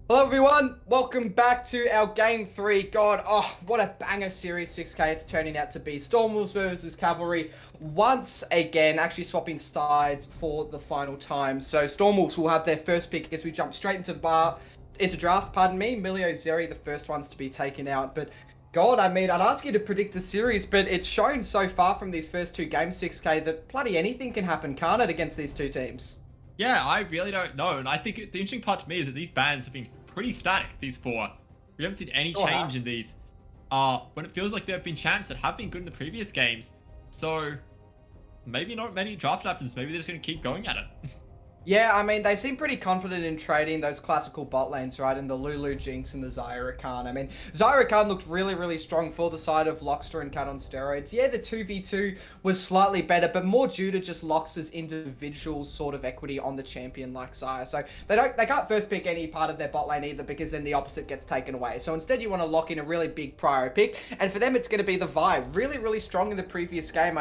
Hello everyone, welcome back to our Game 3. God, what a banger Series 6K it's turning out to be. Stormwolves versus Cavalry once again, actually swapping sides for the final time. So Stormwolves will have their first pick as we jump straight into draft, pardon me. Milio Zeri, the first ones to be taken out. But God, I mean, I'd ask you to predict the series, but it's shown so far from these first two games 6K that bloody anything can happen, can't it, against these two teams? Yeah, I really don't know. And I think the interesting part to me is that these bands have been pretty static, these four. We haven't seen any Sure change have. in these. When it feels like there have been champs that have been good in the previous games. So maybe not many draft happens. Maybe they're just going to keep going at it. Yeah, I mean, they seem pretty confident in trading those classical bot lanes, right? And the Lulu Jinx and the Zyra Khan. I mean, Zyra Khan looked really, really strong for the side of Lockster and Cat on steroids. Yeah, the 2v2 was slightly better, but more due to just Lockster's individual sort of equity on the champion like Zyra. So they can't first pick any part of their bot lane either, because then the opposite gets taken away. So instead you want to lock in a really big prior pick, and for them it's going to be the Vi. Really, really strong in the previous game.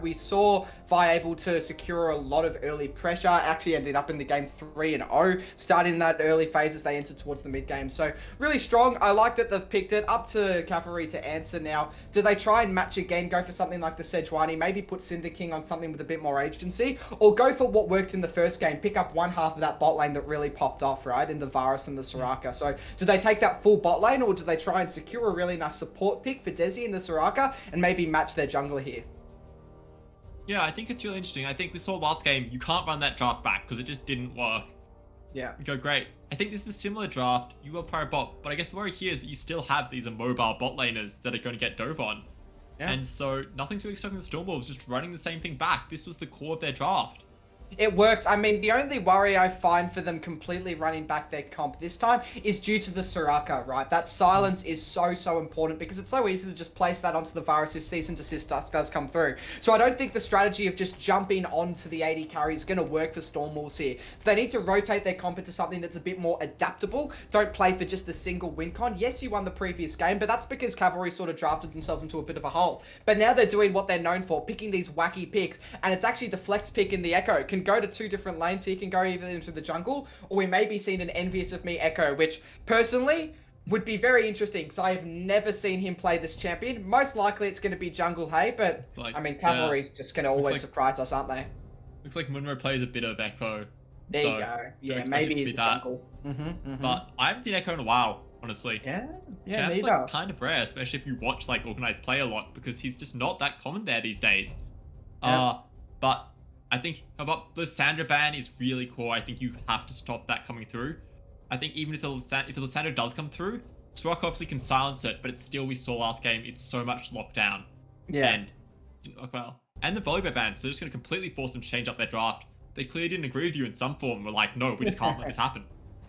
We saw Vi able to secure a lot of early pressure. Actually ended up in the game 3-0, starting in that early phase as they entered towards the mid game. So really strong. I like that they've picked it. Up to Cavalry to answer now. Do they try and match again, go for something like the Sejuani, maybe put Cinder King on something with a bit more agency, or go for what worked in the first game, pick up one half of that bot lane that really popped off, right, in the Varus and the Soraka? So do they take that full bot lane, or do they try and secure a really nice support pick for Desi and the Soraka and maybe match their jungler here? Yeah, I think it's really interesting. I think this whole last game, you can't run that draft back because it just didn't work. Yeah. You go, great. I think this is a similar draft. You will prior bot, but I guess the worry here is that you still have these immobile bot laners that are going to get dove on. Yeah. And so nothing's really stopping the Stormwolves just running the same thing back. This was the core of their draft. It works. I mean, the only worry I find for them completely running back their comp this time is due to the Soraka, right? That silence is so important, because it's so easy to just place that onto the Varus if Cease and Desist does come through. So I don't think the strategy of just jumping onto the AD carry is going to work for Stormwolves here. So they need to rotate their comp into something that's a bit more adaptable. Don't play for just the single win con. Yes, you won the previous game, but that's because Cavalry sort of drafted themselves into a bit of a hole. But now they're doing what they're known for, picking these wacky picks, and it's actually the flex pick in the Echo. Can go to two different lanes. He can go either into the jungle, or we may be seeing an Envious of Me Echo, which personally would be very interesting, because I have never seen him play this champion. Most likely it's going to be jungle, hey, but Like, I mean, Cavalry's just going to always surprise us, aren't they? Looks like Munro plays a bit of Echo. There you go. Yeah, maybe he's the jungle. But I haven't seen Echo in a while, honestly. Yeah, Champ's neither. like kind of rare, especially if you watch like organized play a lot, because he's just not that common there these days. Yeah. But I think about the Lissandra ban is really cool. I think you have to stop that coming through. I think even if the Lissandra does come through, Soraka obviously can silence it, but it's still, we saw last game, it's so much lockdown. Yeah. And didn't work well. And the Volibear ban, so they're just going to completely force them to change up their draft. They clearly didn't agree with you in some form. We're like, no, we just can't let this happen.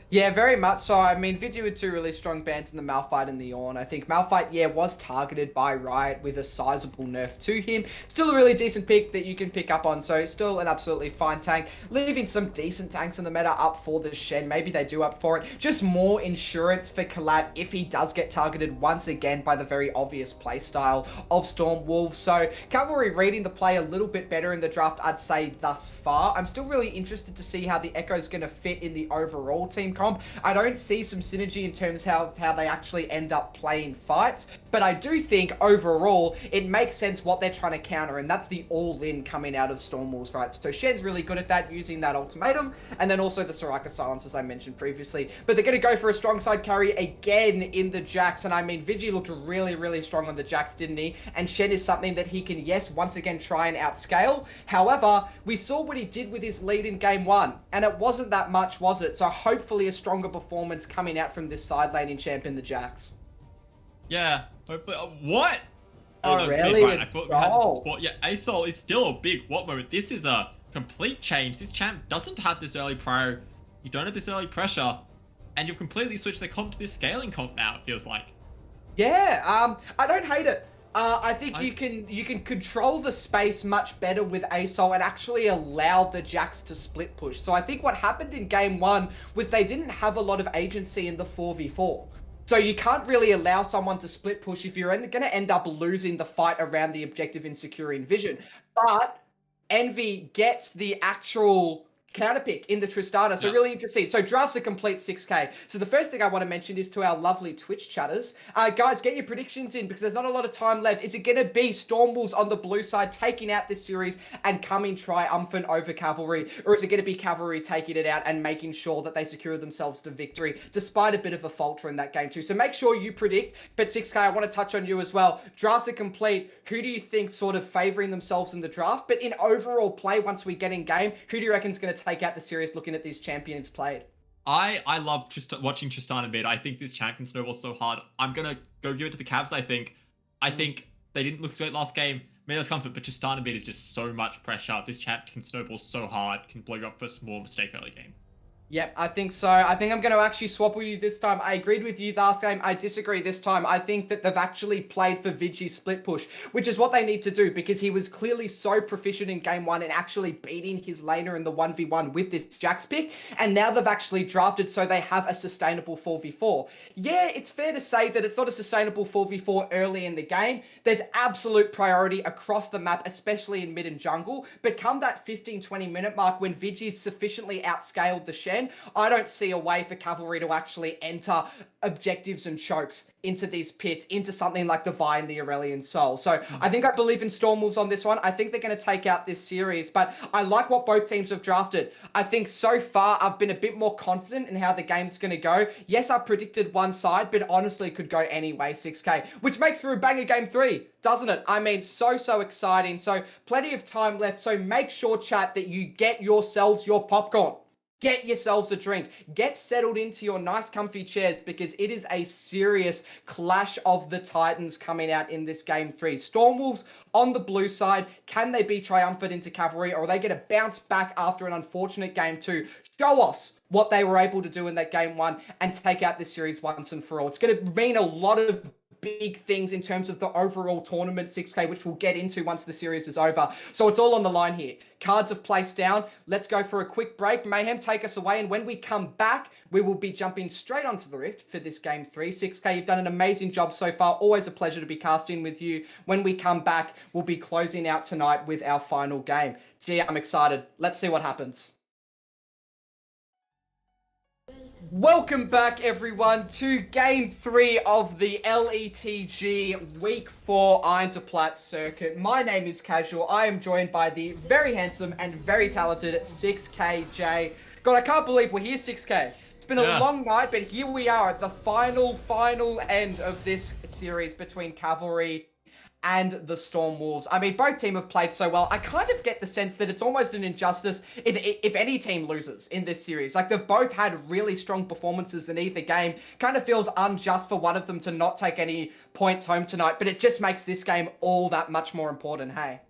Yeah, very much so. I mean, Vidu had two really strong bans in the Malphite and the Ornn. I think Malphite, yeah, was targeted by Riot with a sizable nerf to him. Still a really decent pick that you can pick up on, so still an absolutely fine tank. Leaving some decent tanks in the meta up for the Shen. Maybe they do up for it. Just more insurance for Collat if he does get targeted once again by the very obvious playstyle of Stormwolves. So Cavalry reading the play a little bit better in the draft, I'd say, thus far. I'm still really interested to see how the Echo's going to fit in the overall team comp. I don't see some synergy in terms of how they actually end up playing fights, but I do think overall it makes sense what they're trying to counter, and that's the all-in coming out of Stormwolves, right? So Shen's really good at that, using that ultimatum, and then also the Soraka silence, as I mentioned previously. But they're going to go for a strong side carry again in the Jax, and I mean, Vigi looked really strong on the Jax, didn't he? And Shen is something that he can, yes, once again try and outscale. However, we saw what he did with his lead in game 1, and it wasn't that much, was it? So hopefully a stronger performance coming out from this side laning champion, the Jax. Yeah, hopefully. What? Oh, really? Right. I thought we had this spot. Yeah, Asol is still a big what moment. This is a complete change. This champ doesn't have this early prior. You don't have this early pressure, and you've completely switched the comp to this scaling comp now. It feels like. Yeah, I don't hate it. I think you can control the space much better with ASOL and actually allow the Jax to split push. So I think what happened in game 1 was they didn't have a lot of agency in the 4v4. So you can't really allow someone to split push if you're going to end up losing the fight around the objective in securing vision. But Envy gets the actual counter pick in the Tristana. So really interesting. So drafts a complete 6K. So the first thing I want to mention is to our lovely Twitch chatters. Guys, get your predictions in because there's not a lot of time left. Is it going to be Storm Wolves on the blue side taking out this series and coming triumphant over Cavalry? Or is it going to be Cavalry taking it out and making sure that they secure themselves to victory despite a bit of a falter in that game too? So make sure you predict. But 6K, I want to touch on you as well. Drafts are complete. Who do you think sort of favoring themselves in the draft? But in overall play, once we get in game, who do you reckon is going to take out the series looking at these champions played? I love just watching Tristana mid. I think this champ can snowball so hard. I'm gonna go give it to the Cavs. I think they didn't look great last game. Made us comfort, but Tristana mid is just so much pressure. This champ can snowball so hard, can blow you up for a small mistake early game. Yep, I think so. I think I'm going to actually swap with you this time. I agreed with you last game. I disagree this time. I think that they've actually played for Vigi's split push, which is what they need to do because he was clearly so proficient in game 1 and actually beating his laner in the 1v1 with this Jax pick. And now they've actually drafted so they have a sustainable 4v4. Yeah, it's fair to say that it's not a sustainable 4v4 early in the game. There's absolute priority across the map, especially in mid and jungle. But come that 15-20 minute mark when Vigi's sufficiently outscaled the Shen, I don't see a way for Cavalry to actually enter objectives and chokes into these pits, into something like the Vi and the Aurelian Soul. So I believe in Storm Wolves on this one. I think they're going to take out this series, but I like what both teams have drafted. I think so far I've been a bit more confident in how the game's going to go. Yes, I predicted one side, but honestly could go anyway, 6K, which makes for a banger game 3, doesn't it? I mean, so exciting. So plenty of time left. So make sure, chat, that you get yourselves your popcorn. Get yourselves a drink. Get settled into your nice comfy chairs because it is a serious clash of the Titans coming out in this game 3. Storm Wolves on the blue side. Can they be triumphant into Cavalry or are they going to bounce back after an unfortunate game 2? Show us what they were able to do in that game 1 and take out this series once and for all. It's going to mean a lot of big things in terms of the overall tournament 6K, which we'll get into once the series is over. So it's all on the line here. Cards have placed down. Let's go for a quick break. Mayhem, take us away. And when we come back, we will be jumping straight onto the Rift for this game 3. 6K, you've done an amazing job so far. Always a pleasure to be casting with you. When we come back, we'll be closing out tonight with our final game. Gee, I'm excited. Let's see what happens. Welcome back, everyone, to Game 3 of the LETG Week 4 Iron to Plat circuit. My name is Casual. I am joined by the very handsome and very talented 6KJ. God, I can't believe we're here, 6K. It's been a long night, but here we are at the final end of this series between Cavalry and the Storm Wolves. I mean, both teams have played so well. I kind of get the sense that it's almost an injustice if any team loses in this series. Like, they've both had really strong performances in either game. Kind of feels unjust for one of them to not take any points home tonight, but it just makes this game all that much more important, hey?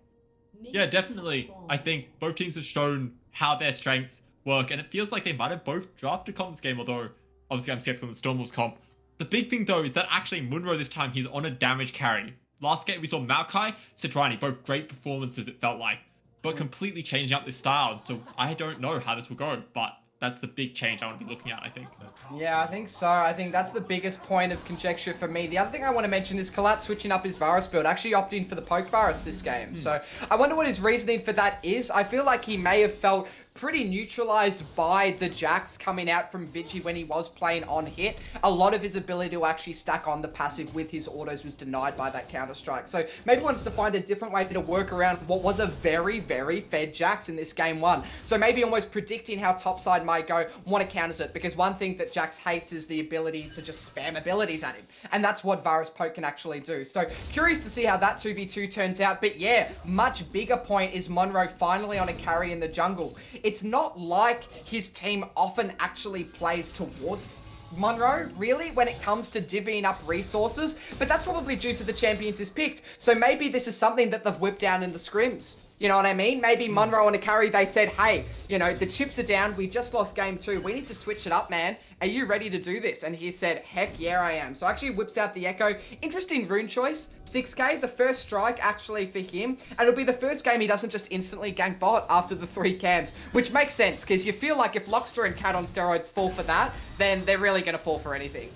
Yeah, definitely. I think both teams have shown how their strengths work, and it feels like they might have both drafted a comp this game, although obviously I'm skeptical on the Storm Wolves comp. The big thing, though, is that actually Munro this time, he's on a damage carry. Last game, we saw Maokai, Sidrani, both great performances, it felt like, but completely changing up this style. So I don't know how this will go, but that's the big change I want to be looking at, I think. Yeah, I think so. I think that's the biggest point of conjecture for me. The other thing I want to mention is Kalat switching up his Varus build, actually opting for the Poke Varus this game. So I wonder what his reasoning for that is. I feel like he may have felt pretty neutralized by the Jax coming out from Vigi when he was playing on hit. A lot of his ability to actually stack on the passive with his autos was denied by that Counter-Strike. So maybe wants to find a different way to work around what was a very, very fed Jax in this game 1. So maybe almost predicting how topside might go, want to counter it, because one thing that Jax hates is the ability to just spam abilities at him. And that's what Varus Poke can actually do. So curious to see how that 2v2 turns out. But yeah, much bigger point is Monroe finally on a carry in the jungle. It's not like his team often actually plays towards Monroe, really, when it comes to divvying up resources, but that's probably due to the champions he's picked. So maybe this is something that they've whipped down in the scrims. You know what I mean? Maybe Monroe on a carry, they said, hey, you know, the chips are down. We just lost game 2. We need to switch it up, man. Are you ready to do this? And he said, heck yeah, I am. So actually whips out the Echo. Interesting rune choice. 6K, the first strike actually for him. And it'll be the first game he doesn't just instantly gank bot after the 3 cams, which makes sense because you feel like if Lockster and Cat on steroids fall for that, then they're really going to fall for anything.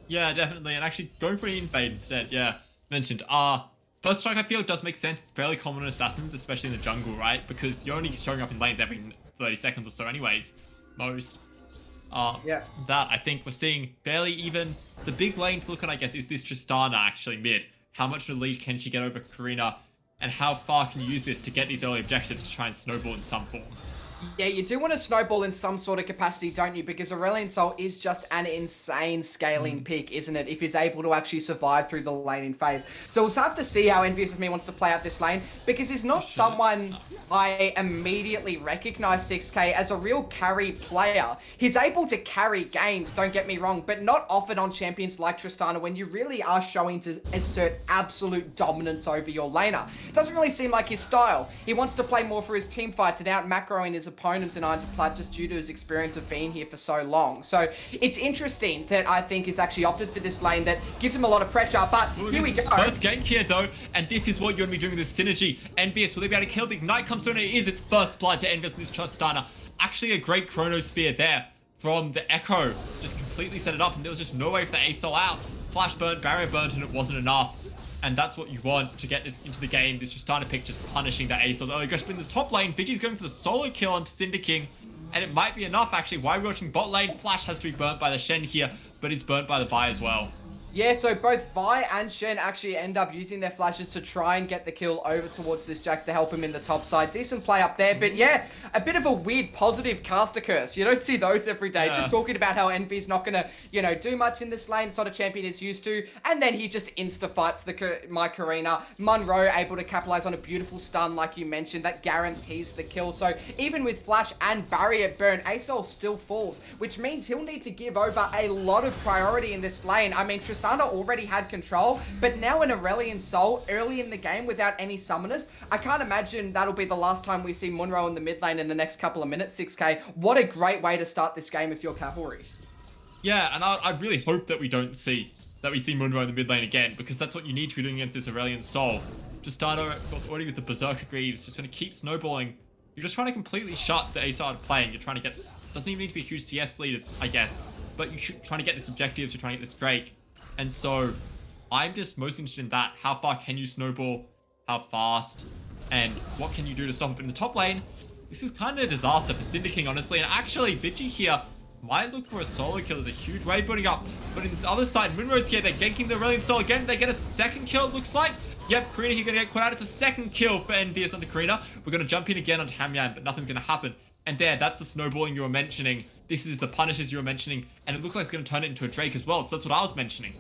Yeah, definitely. And actually going for an invade instead, yeah, mentioned. First strike, I feel, does make sense. It's fairly common in Assassins, especially in the jungle, right? Because you're only showing up in lanes every 30 seconds or so anyways, most. Yeah. That I think we're seeing barely even the big lane to look at, I guess, is this Tristana actually mid. How much of a lead can she get over Karina? And how far can you use this to get these early objectives to try and snowball in some form? Yeah, you do want to snowball in some sort of capacity, don't you? Because Aurelion Sol is just an insane scaling pick, isn't it? If he's able to actually survive through the laning phase. So we'll have to see how Envious of Me wants to play out this lane, because he's not someone I immediately recognize 6K as a real carry player. He's able to carry games, don't get me wrong, but not often on champions like Tristana when you really are showing to assert absolute dominance over your laner. It doesn't really seem like his style. He wants to play more for his team fights and out macroing his opponents in Irons of Plat just due to his experience of being here for so long. So it's interesting that I think he's actually opted for this lane that gives him a lot of pressure, but here we go. First gank here though, and this is what you're going to be doing with this synergy. Envious, will they be able to kill? The Ignite comes through and it is its first blood to Envious in this Tristana. Actually a great Chronosphere there from the Echo. Just completely set it up and there was just no way for the ASOL out. Flash burnt, barrier burnt, and it wasn't enough. And that's what you want to get this into the game. This Tristana pick just punishing the ASOS. Oh, gosh, but in the top lane, Vigi's going for the solo kill onto Cinderking. And it might be enough, actually. Why are we watching bot lane? Flash has to be burnt by the Shen here, but it's burnt by the Vi as well. Yeah, so both Vi and Shen actually end up using their flashes to try and get the kill over towards this Jax to help him in the top side. Decent play up there, but yeah, a bit of a weird positive caster curse. You don't see those every day. Yeah. Just talking about how Envy's not going to, you know, do much in this lane. It's not a champion he's used to. And then he just insta-fights my Karina. Monroe able to capitalize on a beautiful stun, like you mentioned. That guarantees the kill. So even with flash and barrier burn, ASOL still falls, which means he'll need to give over a lot of priority in this lane. I mean, Tristana already had control, but now an Aurelion Sol early in the game without any summoners, I can't imagine that'll be the last time we see Munro in the mid lane in the next couple of minutes, 6K. What a great way to start this game if you're Cavalry. Yeah, and I really hope that we see Munro in the mid lane again, because that's what you need to be doing against this Aurelion Sol. Tristana, of course, already with the Berserker Greaves, just going to keep snowballing. You're just trying to completely shut the ASO out of playing. You're trying to get, doesn't even need to be huge CS leaders, I guess, but you're trying to get this objectives, you're trying to get this Drake. And so, I'm just most interested in that. How far can you snowball? How fast? And what can you do to stop it? But in the top lane, this is kind of a disaster for Cinderking, honestly. And actually, Vigi here might look for a solo kill. There's a huge wave building up. But on the other side, Munro's here. They're ganking the Aurelion Sol again. They get a second kill, it looks like. Yep, Karina here going to get caught out. It's a second kill for Envious onto Karina. We're going to jump in again onto Hamyan, but nothing's going to happen. And there, that's the snowballing you were mentioning. This is the punishes you were mentioning. And it looks like it's going to turn it into a Drake as well. So that's what I was mentioning.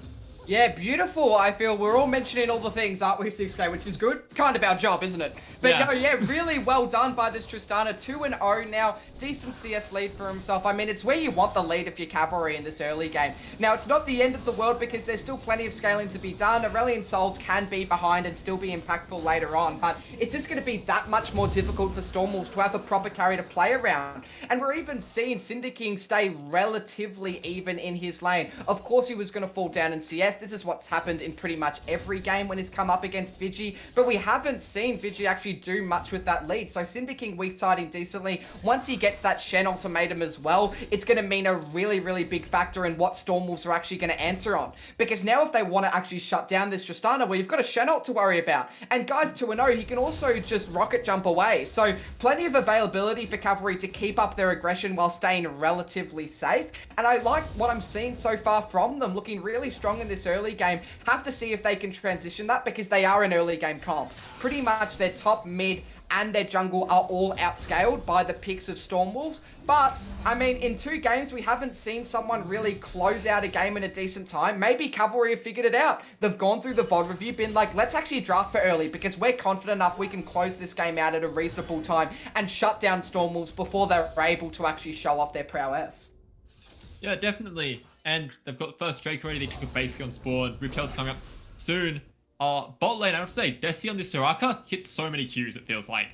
Yeah, beautiful. I feel we're all mentioning all the things, aren't we, 6K, which is good. Kind of our job, isn't it? But yeah. No, yeah, really well done by this Tristana. 2-0 now. Decent CS lead for himself. I mean, it's where you want the lead if you're Cavalry in this early game. Now, it's not the end of the world because there's still plenty of scaling to be done. Aurelion Sols can be behind and still be impactful later on, but it's just going to be that much more difficult for Stormwolves to have a proper carry to play around. And we're even seeing Cinderking stay relatively even in his lane. Of course, he was going to fall down in CS. This is what's happened in pretty much every game when he's come up against Vigi, but we haven't seen Vigi actually do much with that lead. So Cinderking weak siding decently. Once he gets that Shen ultimatum as well, it's going to mean a really, really big factor in what Stormwolves are actually going to answer on. Because now if they want to actually shut down this Tristana, well, you've got a Shen ult to worry about. And guys, 2-0, he can also just rocket jump away. So plenty of availability for Cavalry to keep up their aggression while staying relatively safe. And I like what I'm seeing so far from them, looking really strong in this early game. Have to see if they can transition that because they are an early game comp. Pretty much their top, mid, and their jungle are all outscaled by the picks of Stormwolves. But, I mean, in 2 games, we haven't seen someone really close out a game in a decent time. Maybe Cavalry have figured it out. They've gone through the VOD review, been like, let's actually draft for early because we're confident enough we can close this game out at a reasonable time and shut down Stormwolves before they're able to actually show off their prowess. Yeah, definitely. And they've got the first Drake already. They took it basically on spawn. Riptail's coming up soon. Bot lane, I have to say, Desi on this Soraka hits so many Qs, it feels like.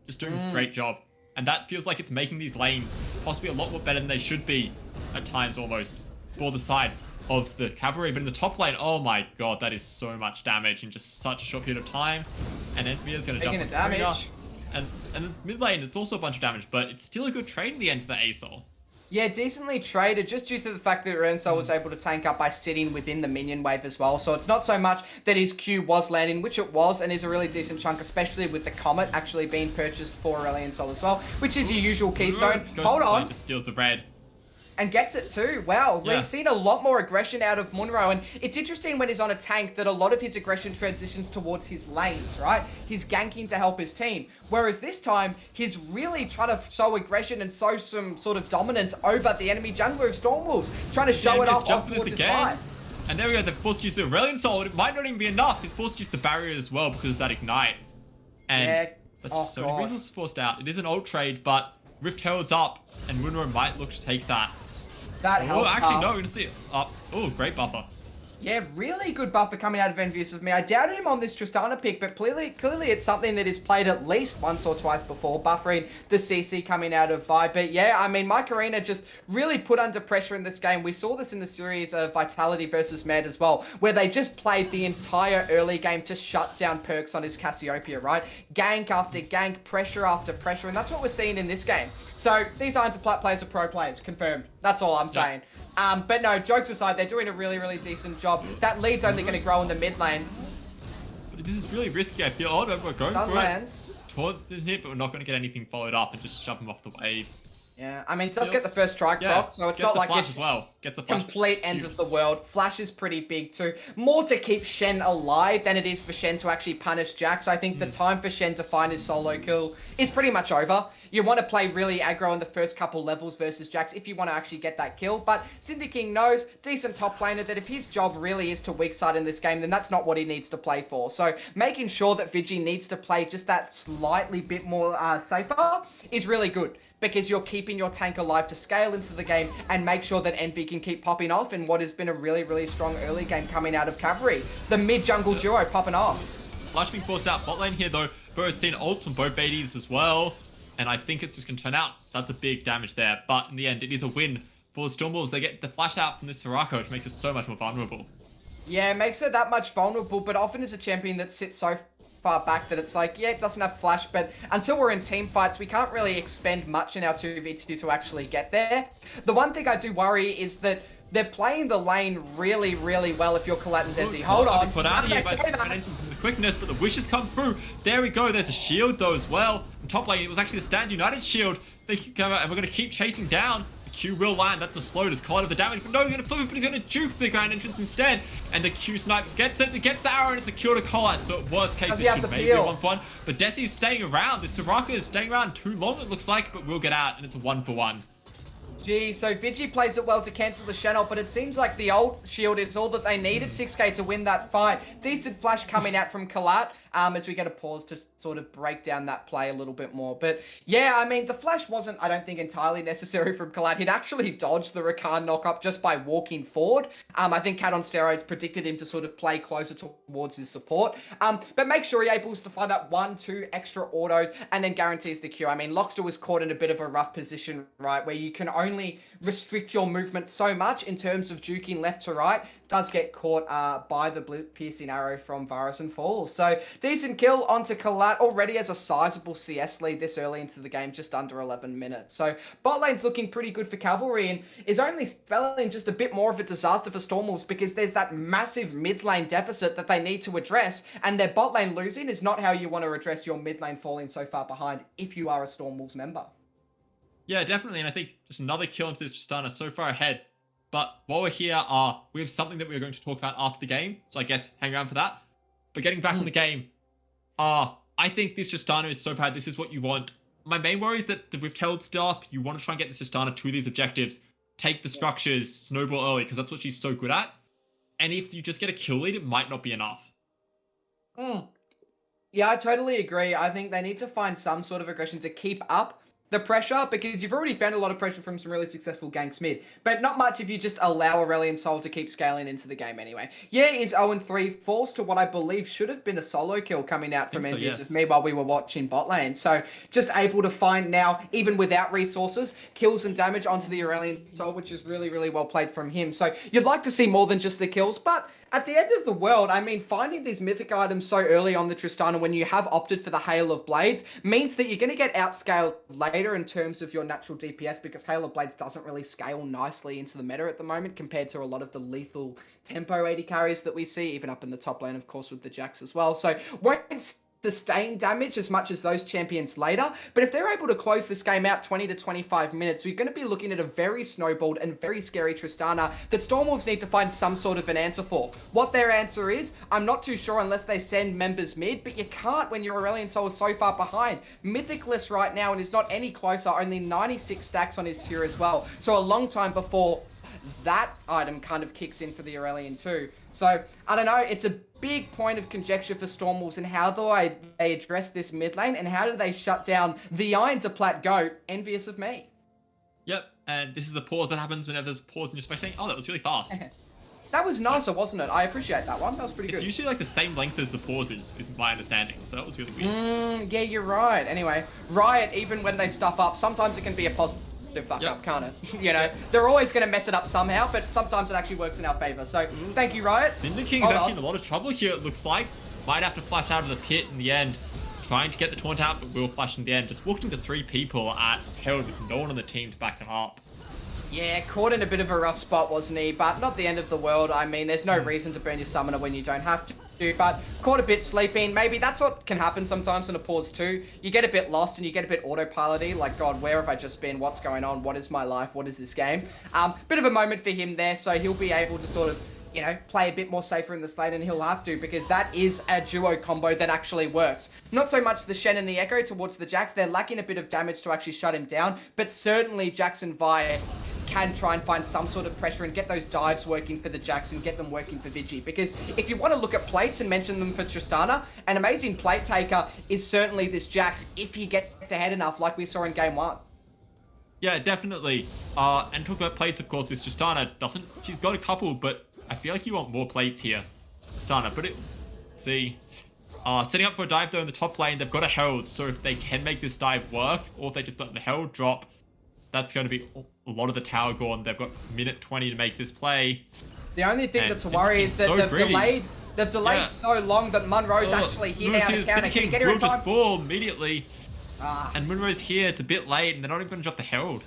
Just doing a great job. And that feels like it's making these lanes possibly a lot more better than they should be at times almost for the side of the Cavalry. But in the top lane, oh my god, that is so much damage in just such a short period of time. And Envia's going to jump on Karina. And in mid lane, it's also a bunch of damage, but it's still a good trade in the end for the ASOL. Yeah, decently traded, just due to the fact that Rensol was able to tank up by sitting within the minion wave as well. So it's not so much that his Q was landing, which it was, and is a really decent chunk, especially with the Comet actually being purchased for Aurelion Sol as well, which is your usual keystone. Hold on. Just steals the red. And gets it too. Wow, Yeah. we've seen a lot more aggression out of Munro, and it's interesting when he's on a tank that a lot of his aggression transitions towards his lanes, right? He's ganking to help his team. Whereas this time, he's really trying to show aggression and show some sort of dominance over the enemy jungler of Stormwolves, trying to show it off towards his fight. And there we go, they're forced to use the Aurelion Soul. It might not even be enough. He's forced to use the barrier as well because of that ignite. And Yeah. that's just so many resources forced out. It is an ult trade, but Rift Herald's up, and Munro might look to take that. That helps. Oh, actually, no, we're going to see it up. Oh, great buffer. Yeah, really good buffer coming out of Envious of me. I doubted him on this Tristana pick, but clearly it's something that is played at least once or twice before, buffering the CC coming out of Vi. But yeah, I mean, Mike Arena just really put under pressure in this game. We saw this in the series of Vitality versus Med as well, where they just played the entire early game to shut down perks on his Cassiopeia, right? Gank after gank, pressure after pressure, and that's what we're seeing in this game. So these Irons of Plat players are pro players, confirmed. That's all I'm saying. But no, jokes aside, they're doing a really, really decent job. That lead's only going to grow in the mid lane. But this is really risky. I feel, we're going for it towards the hit, but we're not going to get anything followed up and just shove him off the wave. Yeah, I mean, it does get the first strike block, so it's not like it's complete end of the world. Flash is pretty big too. More to keep Shen alive than it is for Shen to actually punish Jax. I think the time for Shen to find his solo kill is pretty much over. You want to play really aggro in the first couple levels versus Jax if you want to actually get that kill. But Cindy King knows, decent top laner, that if his job really is to weak side in this game, then that's not what he needs to play for. So making sure that Vigi needs to play just that slightly bit more safer is really good, because you're keeping your tank alive to scale into the game and make sure that Envy can keep popping off in what has been a really, really strong early game coming out of CAVALRY. The mid-jungle duo popping off. Flash being forced out bot lane here though. Bo's seen ults from both Baities as well. And I think it's just going to turn out. That's a big damage there. But in the end, it is a win for the Stormwolves. They get the flash out from this Soraka, which makes it so much more vulnerable. Yeah, it makes her that much vulnerable, but often is a champion that sits so far back that it's like, yeah, it doesn't have flash, but until we're in team fights, we can't really expend much in our 2v2 to actually get there. The one thing I do worry is that they're playing the lane really, really well if you're Colette and Desi. Hold on. Put out here, but the quickness, but the wishes come through. There we go. There's a shield though as well. In top lane, it was actually the Stand United shield. They come out, and we're going to keep chasing down. The Q will land. That's a slow. Does Colette of the damage, but no, he's going to flip it, but he's going to juke the Grand Entrance instead. And the Q snipe gets it. It gets the arrow, and it's a kill to Colette. So worst case, it should maybe be a 1-for-1. But Desi's staying around. This Soraka is staying around too long, it looks like, but we'll get out, and it's a 1-for-1. Gee, so Vigi plays it well to cancel the Shen ult, but it seems like the ult shield is all that they needed 6k to win that fight. Decent flash coming out from Colette. As we get a pause to sort of break down that play a little bit more. But yeah, I mean, the flash wasn't, I don't think, entirely necessary from Colette. He'd actually dodged the Rakan knock-up just by walking forward. I think Cat on Steroids predicted him to sort of play closer towards his support. But make sure he able to find that 1-2 extra autos and then guarantees the Q. I mean, Lockster was caught in a bit of a rough position, right, where you can only restrict your movement so much in terms of juking left to right. Does get caught by the piercing arrow from Varus and falls. So decent kill onto Colette, already as a sizable CS lead this early into the game, just under 11 minutes. So bot lane's looking pretty good for CAVALRY and is only spelling just a bit more of a disaster for Stormwolves because there's that massive mid lane deficit that they need to address, and their bot lane losing is not how you want to address your mid lane falling so far behind if you are a Stormwolves member. Yeah, definitely, and I think just another kill into this Tristana so far ahead. But while we're here, we have something that we're going to talk about after the game, so I guess hang around for that. But getting back on the game, I think this Tristana is so bad. This is what you want. My main worry is that with Held still up, you want to try and get this Tristana to these objectives. Take the structures, snowball early, because that's what she's so good at. And if you just get a kill lead, it might not be enough. Yeah, I totally agree. I think they need to find some sort of aggression to keep up the pressure, because you've already found a lot of pressure from some really successful ganks mid, but not much if you just allow Aurelion Sol to keep scaling into the game anyway. Yeah, is 0-3, falls to what I believe should have been a solo kill coming out from Envious of me while we were watching bot lane. So just able to find now, even without resources, kills and damage onto the Aurelion Sol, which is really, really well played from him. So you'd like to see more than just the kills, but At the end of the world, I mean, finding these mythic items so early on the Tristana when you have opted for the Hail of Blades means that you're going to get outscaled later in terms of your natural DPS because Hail of Blades doesn't really scale nicely into the meta at the moment compared to a lot of the lethal tempo 80 carries that we see, even up in the top lane, of course, with the Jax as well. So won't sustain damage as much as those champions later, but if they're able to close this game out 20 to 25 minutes, we're going to be looking at a very snowballed and very scary Tristana that Stormwolves need to find some sort of an answer for. What their answer is, I'm not too sure unless they send members mid, but you can't when your Aurelion Sol is so far behind. Mythicless right now and is not any closer, only 96 stacks on his tier as well, so a long time before that item kind of kicks in for the Aurelion too. So, I don't know, it's a big point of conjecture for Stormwolves and how do they address this mid lane and how do they shut down the Iron to Plat Goat, envious of me. Yep, and this is the pause that happens whenever there's a pause in your spectating. Oh, that was really fast. That was nicer, wasn't it? I appreciate that one. That was pretty good. It's usually like the same length as the pauses, is my understanding. So that was really weird. Yeah, you're right. Anyway, Riot, even when they stuff up, sometimes it can be a positive fuck up, can't it? You know, they're always going to mess it up somehow, but sometimes it actually works in our favor. So, thank you, Riot. Cinder King is actually in a lot of trouble here, it looks like. Might have to flash out of the pit in the end. Trying to get the taunt out, but will flash in the end. Just walked into 3 people at Herald with no one on the team to back him up. Yeah, caught in a bit of a rough spot, wasn't he? But not the end of the world. I mean, there's no reason to burn your summoner when you don't have to. But caught a bit sleeping. Maybe that's what can happen sometimes in a pause too. You get a bit lost and you get a bit autopilot-y. Like, God, where have I just been? What's going on? What is my life? What is this game? Bit of a moment for him there. So he'll be able to sort of, you know, play a bit more safer in the lane, and he'll have to because that is a duo combo that actually works. Not so much the Shen and the Echo towards the Jax. They're lacking a bit of damage to actually shut him down. But certainly Jax and Vi can try and find some sort of pressure and get those dives working for the Jax and get them working for Vigi. Because if you want to look at plates and mention them for Tristana, an amazing plate taker is certainly this Jax if he gets ahead enough like we saw in game 1. Yeah, definitely. And talk about plates, of course, this Tristana doesn't... She's got a couple, but I feel like you want more plates here. Tristana, but see... setting up for a dive though in the top lane, they've got a Herald, so if they can make this dive work, or if they just let the Herald drop, that's going to be a lot of the tower gone. They've got minute 20 to make this play. The only thing that's a worry is that they've delayed so long that Munro's actually here now to counter. Can you get her in time? Just fall immediately. And Munro's here. It's a bit late, and they're not even going to drop the Herald.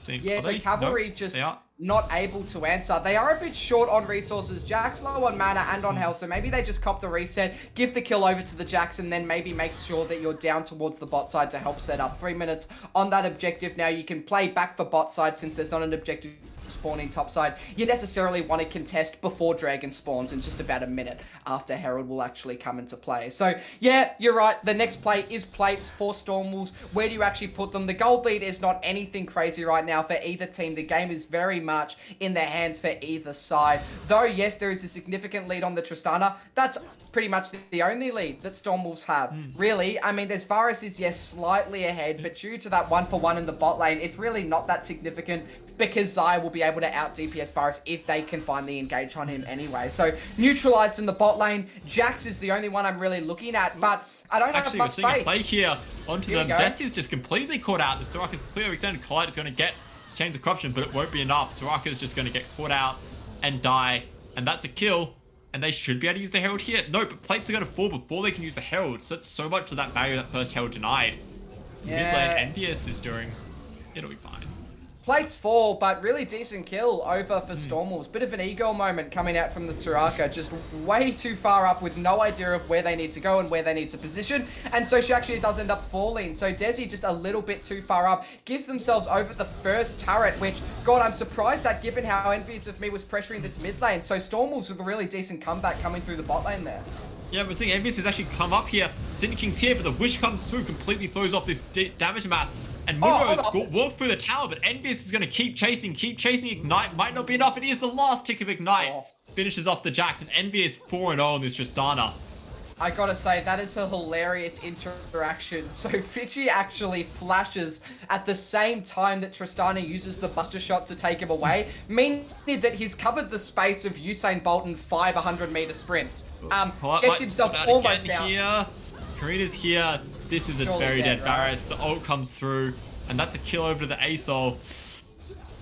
Seems, yeah, so Cavalry just not able to answer. They are a bit short on resources. Jax low on mana and on health, so maybe they just cop the reset, give the kill over to the Jax, and then maybe make sure that you're down towards the bot side to help set up. 3 minutes on that objective. Now you can play back for bot side since there's not an objective spawning top side. You necessarily want to contest before Dragon spawns in just about a minute after Herald will actually come into play. So yeah, you're right. The next play is plates for Stormwolves. Where do you actually put them? The gold lead is not anything crazy right now for either team. The game is very much in their hands for either side. Though yes, there is a significant lead on the Tristana. That's pretty much the only lead that Stormwolves have. Really, I mean, there's Varus is yes slightly ahead, but due to that 1-for-1 in the bot lane, it's really not that significant because Xayah will be able to out DPS Varus if they can find the engage on him anyway. So neutralized in the bot lane. Jax is the only one I'm really looking at, but I don't have much faith. Actually, we're seeing a play here onto them. Destiny's just completely caught out. The Soraka's clear extended collide is going to get Chains of Corruption, but it won't be enough. Soraka's just going to get caught out and die, and that's a kill. And they should be able to use the Herald here. No, but plates are going to fall before they can use the Herald. So that's so much of that value that first Herald denied. Yeah. Mid lane Envious is doing. It'll be fine. Plates fall, but really decent kill over for Stormwolves. Bit of an ego moment coming out from the Soraka, just way too far up with no idea of where they need to go and where they need to position. And so she actually does end up falling. So Desi just a little bit too far up, gives themselves over the first turret, which, God, I'm surprised at given how envious of me was pressuring this mid lane. So Stormwolves with a really decent comeback coming through the bot lane there. Yeah, we're seeing Envious has actually come up here. Cinder King's here, but the Wish comes through, completely throws off this damage map. And Munro's walked through the tower, but Envious is going to keep chasing. Ignite might not be enough. It is the last tick of Ignite. Finishes off the Jax, and Envious 4-0 in this Tristana. I gotta say, that is a hilarious interaction. So Fiji actually flashes at the same time that Tristana uses the Buster Shot to take him away, meaning that he's covered the space of Usain Bolt in 5 100-meter sprints. Gets himself almost down. Here. Karina's here. This is a very dead Varus. The ult comes through, and that's a kill over to the ASOL.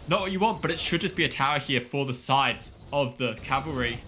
Not what you want, but it should just be a tower here for the side of the Cavalry.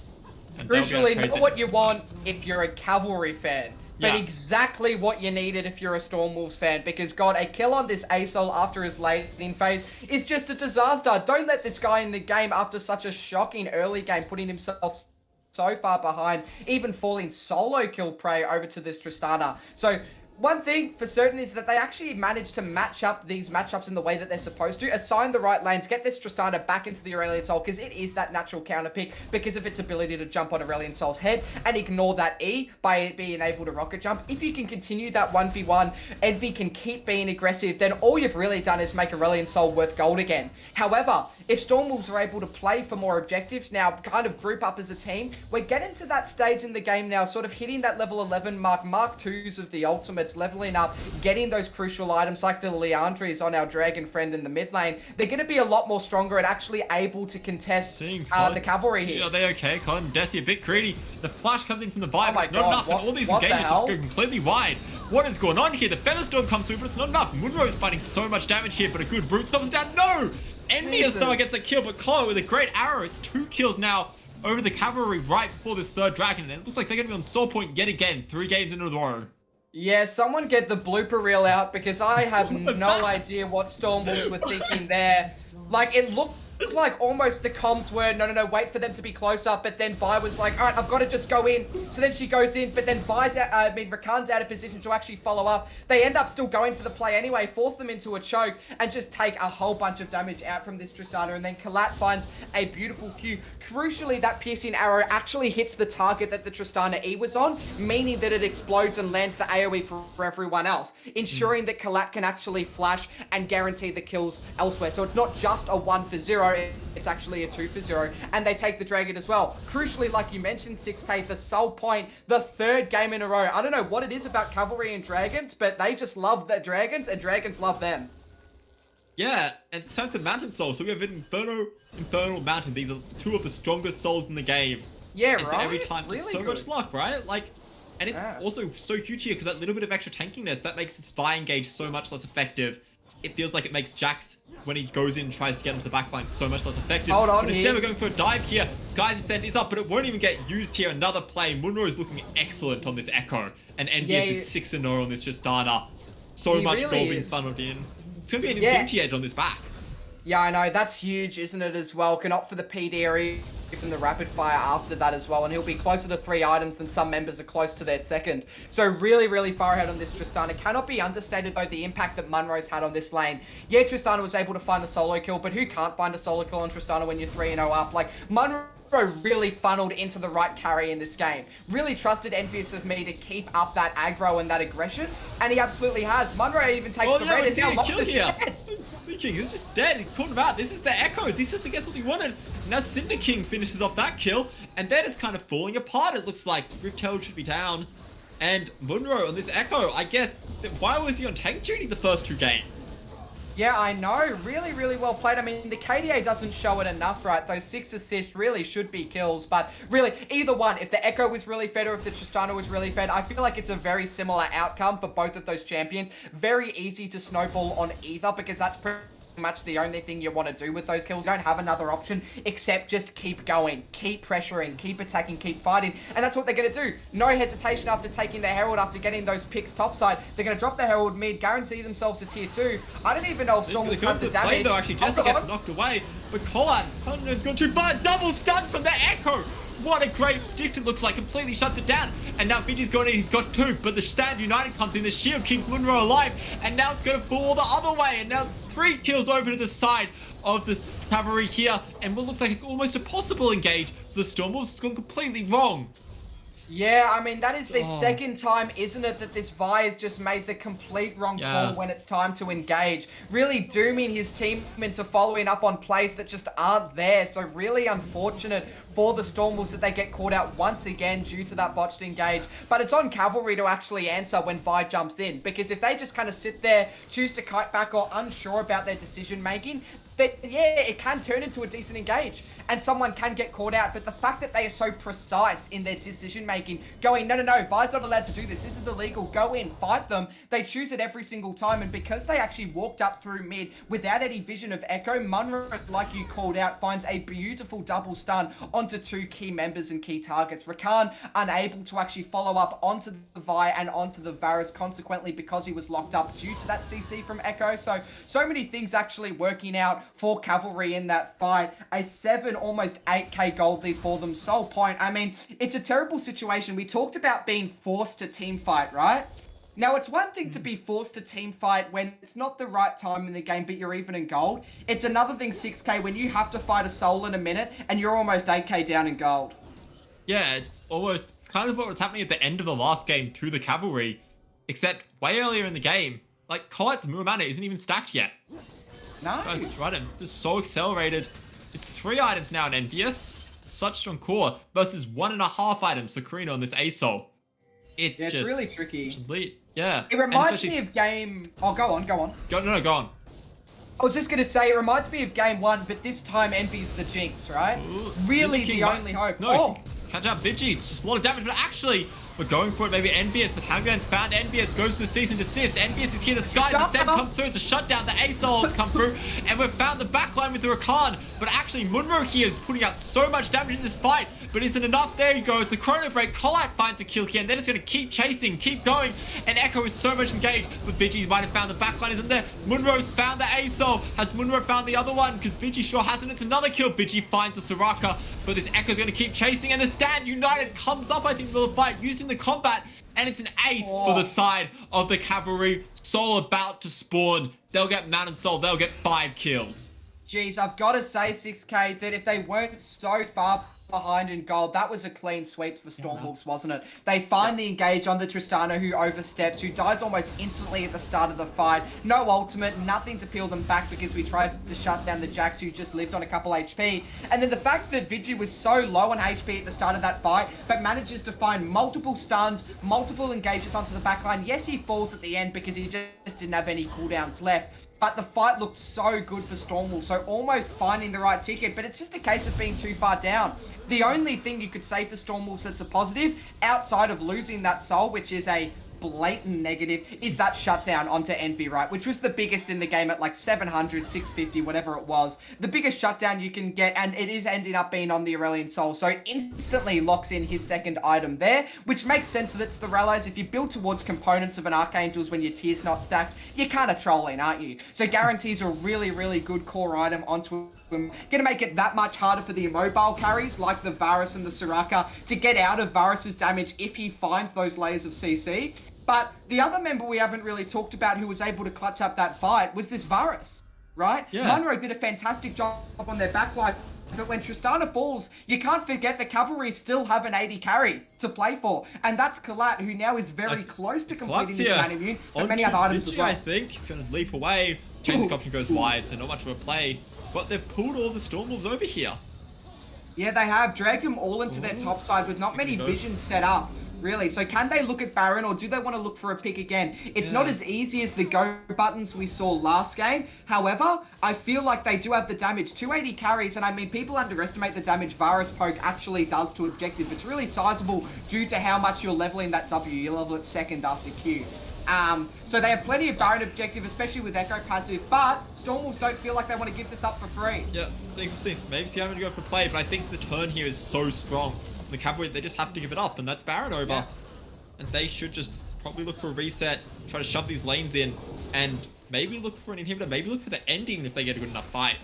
And they'll be able to Crucially, trade not it. what you want if you're a Cavalry fan, but Yeah. exactly what you needed if you're a Storm Wolves fan, because God, a kill on this ASOL after his late-in phase is just a disaster. Don't let this guy in the game after such a shocking early game, putting himself so far behind, even falling solo kill prey over to this Tristana. So one thing for certain is that they actually managed to match up these matchups in the way that they're supposed to, assign the right lanes, get this Tristana back into the Aurelion Sol, because it is that natural counter pick because of its ability to jump on Aurelion Sol's head and ignore that E by it being able to rocket jump. If you can continue that 1v1, Envy can keep being aggressive, then all you've really done is make Aurelion Sol worth gold again. However, if Storm Wolves are able to play for more objectives now, kind of group up as a team, we're getting to that stage in the game now, sort of hitting that level 11 mark 2s of the ultimates, leveling up, getting those crucial items like the Leandries on our Dragon friend in the mid lane. They're going to be a lot more stronger and actually able to contest the Cavalry here. Are they okay? Colin, Desi a bit greedy. The flash comes in from the buy, Oh but it's my not God, enough, and all these what the engagements hell? just go completely wide. What is going on here? The Featherstorm comes through, but it's not enough. Munro is fighting so much damage here, but a good root stops down. No! Envious though gets the kill, but Colin with a great arrow. It's 2 kills now over the Cavalry right before this third dragon, and it looks like they're going to be on soul point yet again, 3 games in a row. Yeah, someone get the blooper reel out, because I have no that? idea what Storm Wolves were thinking there. Like, it looked like almost the comms were, no, wait for them to be close up, but then Vi was like, all right, I've got to just go in. So then she goes in, but then Rakan's out of position to actually follow up. They end up still going for the play anyway, force them into a choke, and just take a whole bunch of damage out from this Tristana, and then Kalat finds a beautiful Q. Crucially, that piercing arrow actually hits the target that the Tristana E was on, meaning that it explodes and lands the AoE for everyone else, ensuring that Kalat can actually flash and guarantee the kills elsewhere. So it's not just a 1 for 0, it's actually a 2 for 0, and they take the Dragon as well. Crucially, like you mentioned, 6K, the soul point, the 3rd game in a row. I don't know what it is about Cavalry and Dragons, but they just love their Dragons, and Dragons love them. Yeah, and it's time to Mountain Soul. So we have Infernal Mountain. These are 2 of the strongest souls in the game. Yeah, and right? so every time, just Really so good. much luck, right? Like, and it's also so huge here because that little bit of extra tankiness, that makes this Vi engage so much less effective. It feels like it makes Jax, when he goes in and tries to get into the backline, so much less effective. Hold on but instead here. we're going for a dive here. Sky's Ascent is up, but it won't even get used here. Another play. Munro is looking excellent on this Echo. And Envious is 6-0 on this Tristana. So much really gold being is. funneled in. It's going to be an Infinity Edge on this back. Yeah, I know. That's huge, isn't it, as well? Can opt for the PD or even the rapid fire after that as well, and he'll be closer to 3 items than some members are close to their 2nd. So really, really far ahead on this Tristana. Cannot be understated, though, the impact that Munro's had on this lane. Yeah, Tristana was able to find the solo kill, but who can't find a solo kill on Tristana when you're 3-0 up? Like, Munro really funneled into the right carry in this game. Really trusted Envious of me to keep up that aggro and that aggression, and he absolutely has. Munro even takes the red. It's now Lobster's dead. King is just dead. He caught him out. This is the Echo. This is, I guess, what he wanted. Now Cinder King finishes off that kill, and then it's kind of falling apart. It looks like Rift Herald should be down, and Munro on this Echo. I guess, why was he on tank duty the first 2 games? Yeah, I know. Really, really well played. I mean, the KDA doesn't show it enough, right? Those 6 assists really should be kills, but really, either one, if the Echo was really fed or if the Tristana was really fed, I feel like it's a very similar outcome for both of those champions. Very easy to snowball on either, because that's pretty much the only thing you want to do with those kills. You don't have another option except just keep going, keep pressuring, keep attacking, keep fighting, and that's what they're going to do. No hesitation after taking the Herald, after getting those picks topside. They're going to drop the Herald mid, guarantee themselves a tier 2. I don't even know if Storm will have the damage. Though, actually, Jesse gets knocked away, but Colin's gone too far. Double stun from the Echo. What a great prediction looks like. Completely shuts it down. And now Vigi's gone in. He's got 2. But the Stand United comes in. The shield keeps Munro alive. And now it's going to fall the other way. And now it's 3 kills over to the side of the Cavalry here. And what looks like almost a possible engage for the Storm Wolves. It's gone completely wrong. Yeah, I mean, that is the 2nd time, isn't it, that this Vi has just made the complete wrong call when it's time to engage. Really dooming his team into following up on plays that just aren't there. So really unfortunate for the Storm Wolves that they get caught out once again due to that botched engage. But it's on Cavalry to actually answer when Vi jumps in, because if they just kind of sit there, choose to kite back, or unsure about their decision making, that, yeah, it can turn into a decent engage and someone can get caught out. But the fact that they are so precise in their decision making making, going, no, Vi's not allowed to do this. This is illegal. Go in, fight them. They choose it every single time. And because they actually walked up through mid without any vision of Echo, Munro, like you called out, finds a beautiful double stun onto 2 key members and key targets. Rakan unable to actually follow up onto the Vi and onto the Varus, consequently because he was locked up due to that CC from Echo. So many things actually working out for Cavalry in that fight. A 7, almost 8k gold lead for them. Sole point. I mean, it's a terrible situation. We talked about being forced to team fight, right? Now, it's one thing to be forced to team fight when it's not the right time in the game, but you're even in gold. It's another thing, 6k, when you have to fight a soul in a minute and you're almost 8k down in gold. Yeah, it's kind of what was happening at the end of the last game to the Cavalry, except way earlier in the game. Like, Collette's Muramana isn't even stacked yet. No. Guys, items, just so accelerated. It's 3 items now in Envious. Such strong core versus 1.5 items for Karina on this ASOL. It's just really tricky. Complete. Yeah. It reminds me of game... Oh, go on. No, go on. I was just going to say, it reminds me of game 1, but this time Envy's the Jinx, right? Ooh, really the only hope. No, catch out Vigi. It's just a lot of damage, but actually, we're going for it. Maybe Envious, but Hangan's found Envious, goes to the cease and desist. Envious is here to sky. The Send comes through. It's a shutdown. The ASOL has come through, and we've found the backline with the Rakan. But actually, Munro here is putting out so much damage in this fight, but isn't enough. There he goes. The Chrono Break. Collite finds a kill here, and then it's going to keep chasing, keep going. And Echo is so much engaged, but Vigi might have found the backline, isn't there? Munro's found the ASOL. Has Munro found the other one? Because Vigi sure hasn't. It's another kill. Vigi finds the Soraka, but this Echo's going to keep chasing, and the Stand United comes up, I think, for the fight, using the combat. And it's an ace for the side of the Cavalry. Soul about to spawn. They'll get Man and Soul. They'll get 5 kills. Jeez, I've got to say, 6k, that if they weren't so far behind in gold, that was a clean sweep for Stormwolves, wasn't it? They find the engage on the Tristana, who oversteps, who dies almost instantly at the start of the fight. No ultimate, nothing to peel them back because we tried to shut down the Jax, who just lived on a couple HP. And then the fact that Vigi was so low on HP at the start of that fight, but manages to find multiple stuns, multiple engages onto the backline. Yes, he falls at the end because he just didn't have any cooldowns left. But the fight looked so good for Stormwolves, so almost finding the right ticket, but it's just a case of being too far down. The only thing you could say for Stormwolves that's a positive, outside of losing that soul, which is a blatant negative, is that shutdown onto Envy, right? Which was the biggest in the game at like 700, 650, whatever it was. The biggest shutdown you can get, and it is ending up being on the Aurelion Soul. So instantly locks in his second item there, which makes sense that it's the Realize. If you build towards components of an Archangel's when your tier's not stacked, you're kind of trolling, aren't you? So guarantees a really, really good core item onto him. Gonna make it that much harder for the immobile carries, like the Varus and the Soraka, to get out of Varus's damage if he finds those layers of CC. But the other member we haven't really talked about who was able to clutch up that fight was this Varus, right? Yeah. Munro did a fantastic job on their backline, but when Tristana falls, you can't forget the Cavalry still have an 80 carry to play for, and that's Colette, who now is very close to completing his man immune, but many other items as well. I think he's going to leap away. James option goes wide, so not much of a play. But they've pulled all the Stormwolves over here. Yeah, they have dragged them all into their top side with not many visions set up. Really, so can they look at Baron, or do they want to look for a pick again? It's not as easy as the go buttons we saw last game. However, I feel like they do have the damage. 280 carries, and I mean, people underestimate the damage Varus poke actually does to objective. It's really sizable due to how much you're leveling that W. You level it second after Q. So they have plenty of Baron objective, especially with Echo passive, but Stormwolves don't feel like they want to give this up for free. Yeah, we'll see. Maybe see how to go for play, but I think the turn here is so strong. The Cavalry, they just have to give it up, and that's Baron over. Yeah. And they should just probably look for a reset, try to shove these lanes in, and maybe look for an inhibitor, maybe look for the ending if they get a good enough fight.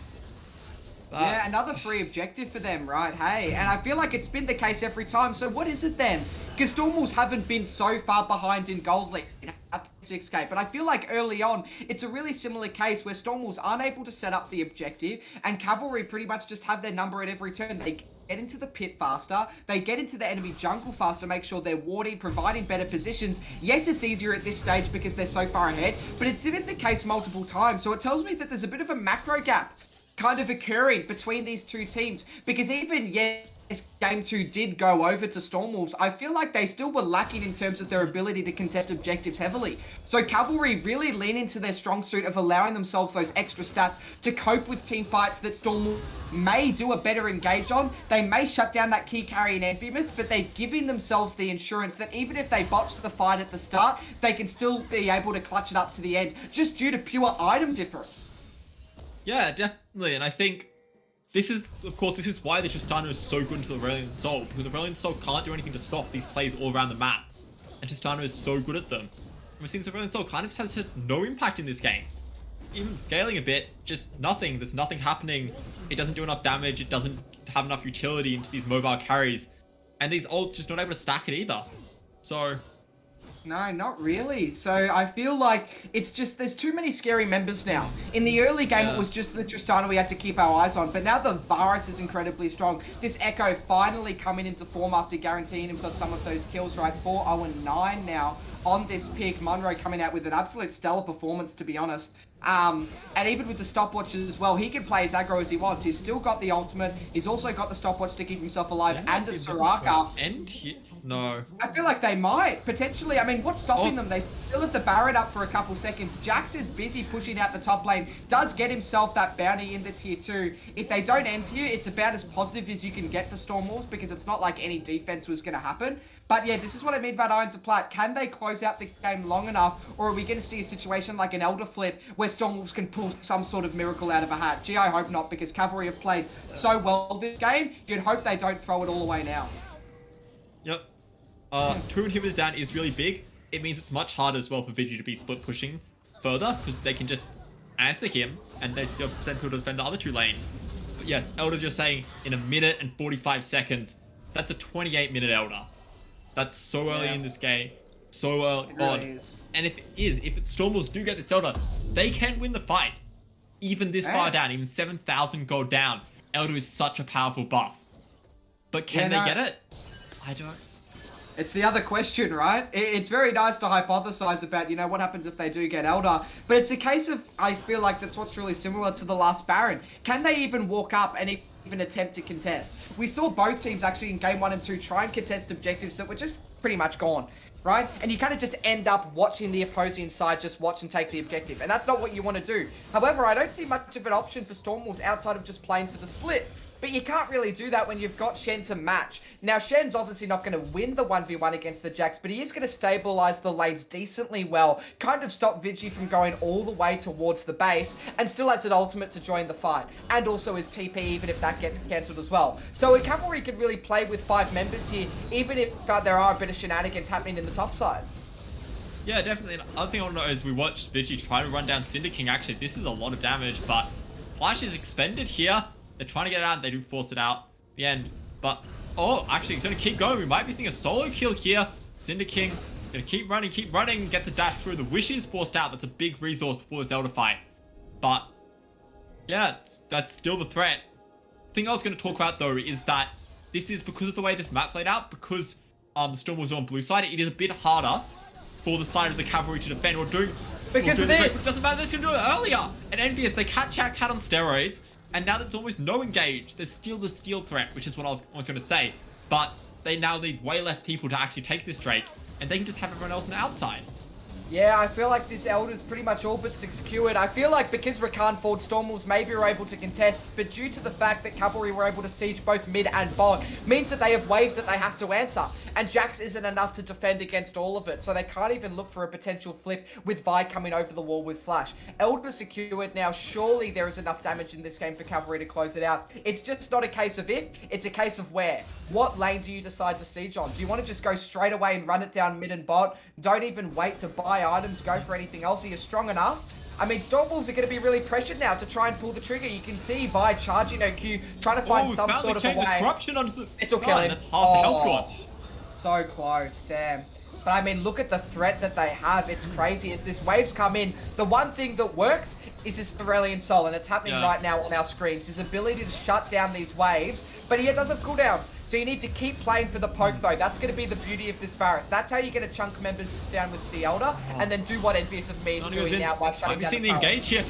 But... yeah, another free objective for them, right? Hey, and I feel like it's been the case every time. So what is it then? Because Stormwolves haven't been so far behind in Gold League at 6k, but I feel like early on, it's a really similar case where Stormwolves aren't able to set up the objective, and Cavalry pretty much just have their number at every turn. They get into the pit faster, they get into the enemy jungle faster, make sure they're warding, providing better positions. Yes, it's easier at this stage because they're so far ahead, but it's been the case multiple times, so it tells me that there's a bit of a macro gap kind of occurring between these two teams, because even, yes, Game 2 did go over to Stormwolves, I feel like they still were lacking in terms of their ability to contest objectives heavily. So Cavalry really lean into their strong suit of allowing themselves those extra stats to cope with team fights that Stormwolves may do a better engage on. They may shut down that key carry in Infamous, but they're giving themselves the insurance that even if they botch the fight at the start, they can still be able to clutch it up to the end, just due to pure item difference. Yeah, definitely, and I think this is why the Tristana is so good into the Aurelion Sol, because Aurelion Sol can't do anything to stop these plays all around the map, and Tristana is so good at them. And we're seeing Aurelion Sol kind of has had no impact in this game. Even scaling a bit, just nothing. There's nothing happening. It doesn't do enough damage. It doesn't have enough utility into these mobile carries, and these ults just not able to stack it either. So. No, not really. So I feel like it's just, there's too many scary members now. In the early game, it was just the Tristana we had to keep our eyes on, but now the Varus is incredibly strong. This Echo finally coming into form after guaranteeing himself some of those kills, right? 4-0-9 now on this pick. Monroe coming out with an absolute stellar performance, to be honest. And even with the stopwatch as well, he can play as aggro as he wants. He's still got the ultimate. He's also got the stopwatch to keep himself alive, and a Soraka. No. I feel like they might, potentially. I mean, what's stopping them? They still have the Barret up for a couple seconds. Jax is busy pushing out the top lane, does get himself that bounty in the tier 2. If they don't end here, it's about as positive as you can get for Stormwolves, because it's not like any defense was going to happen. But yeah, this is what I mean about Iron to Plat. Can they close out the game long enough, or are we going to see a situation like an Elder Flip where Stormwolves can pull some sort of miracle out of a hat? Gee, I hope not, because Cavalry have played so well this game. You'd hope they don't throw it all away now. Yep. 2 inhibitors down is really big. It means it's much harder as well for Vigi to be split pushing further, because they can just answer him and they still send people to defend the other 2 lanes. But yes, Elders, you're saying in 1 minute and 45 seconds, that's a 28-minute Elder. That's so early in this game. So early on. Really is. And if it's Stormwolves do get this Elder, they can win the fight. Even this far down, even 7,000 gold down, Elder is such a powerful buff. But can they get it? I don't. It's the other question, right? It's very nice to hypothesize about, you know, what happens if they do get Elder. But it's a case of, I feel like that's what's really similar to the last Baron. Can they even walk up and even attempt to contest? We saw both teams actually in game 1 and 2 try and contest objectives that were just pretty much gone, right? And you kind of just end up watching the opposing side just watch and take the objective. And that's not what you want to do. However, I don't see much of an option for Stormwolves outside of just playing for the split. But you can't really do that when you've got Shen to match. Now, Shen's obviously not going to win the 1v1 against the Jax, but he is going to stabilize the lanes decently well, kind of stop Vigi from going all the way towards the base, and still has an ultimate to join the fight, and also his TP, even if that gets cancelled as well. So a Cavalry can really play with 5 members here, even if there are a bit of shenanigans happening in the top side. Yeah, definitely. And other thing I want to know is we watched Vigi try to run down Cinder King. Actually, this is a lot of damage, but Flash is expended here. They're trying to get it out. They do force it out at the end. But, oh, actually, it's going to keep going. We might be seeing a solo kill here. Cinder King going to keep running. Gets a dash through. The Wish is forced out. That's a big resource before this Elder fight. But, yeah, that's still the threat. The thing I was going to talk about, though, is that this is because of the way this map's laid out, because the Stormwolves are on blue side, it is a bit harder for the side of the Cavalry to defend or do. Because of this. It doesn't matter. They should do it earlier. And Envious, they catch out Cat on steroids. And now there's almost no engage. There's still the steal threat, which is what I was going to say. But they now need way less people to actually take this Drake, and they can just have everyone else on the outside. Yeah, I feel like this Elder's pretty much all but secured. I feel like because Rakan fought Stormwolves maybe were able to contest, but due to the fact that Cavalry were able to siege both mid and bot, means that they have waves that they have to answer. And Jax isn't enough to defend against all of it, so they can't even look for a potential flip with Vi coming over the wall with Flash. Elder secured now. Surely there is enough damage in this game for Cavalry to close it out. It's just not a case of if, it's a case of where. What lane do you decide to siege on? Do you want to just go straight away and run it down mid and bot? Don't even wait to buy items, go for anything else? Are you strong enough? I mean, Stormwolves are going to be really pressured now to try and pull the trigger. You can see Vi charging OQ, trying to find some sort of a way. Corruption onto the... This will kill him. That's half the health gone. So close, damn. But I mean, look at the threat that they have. It's crazy as this waves come in. The one thing that works is this Aurelion Sol, and it's happening right now on our screens. His ability to shut down these waves, but he does have cooldowns. So you need to keep playing for the poke, though. That's going to be the beauty of this Varus. That's how you're going to chunk members down with the Elder, and then do what Envious of Me is doing now by shutting down the engage here.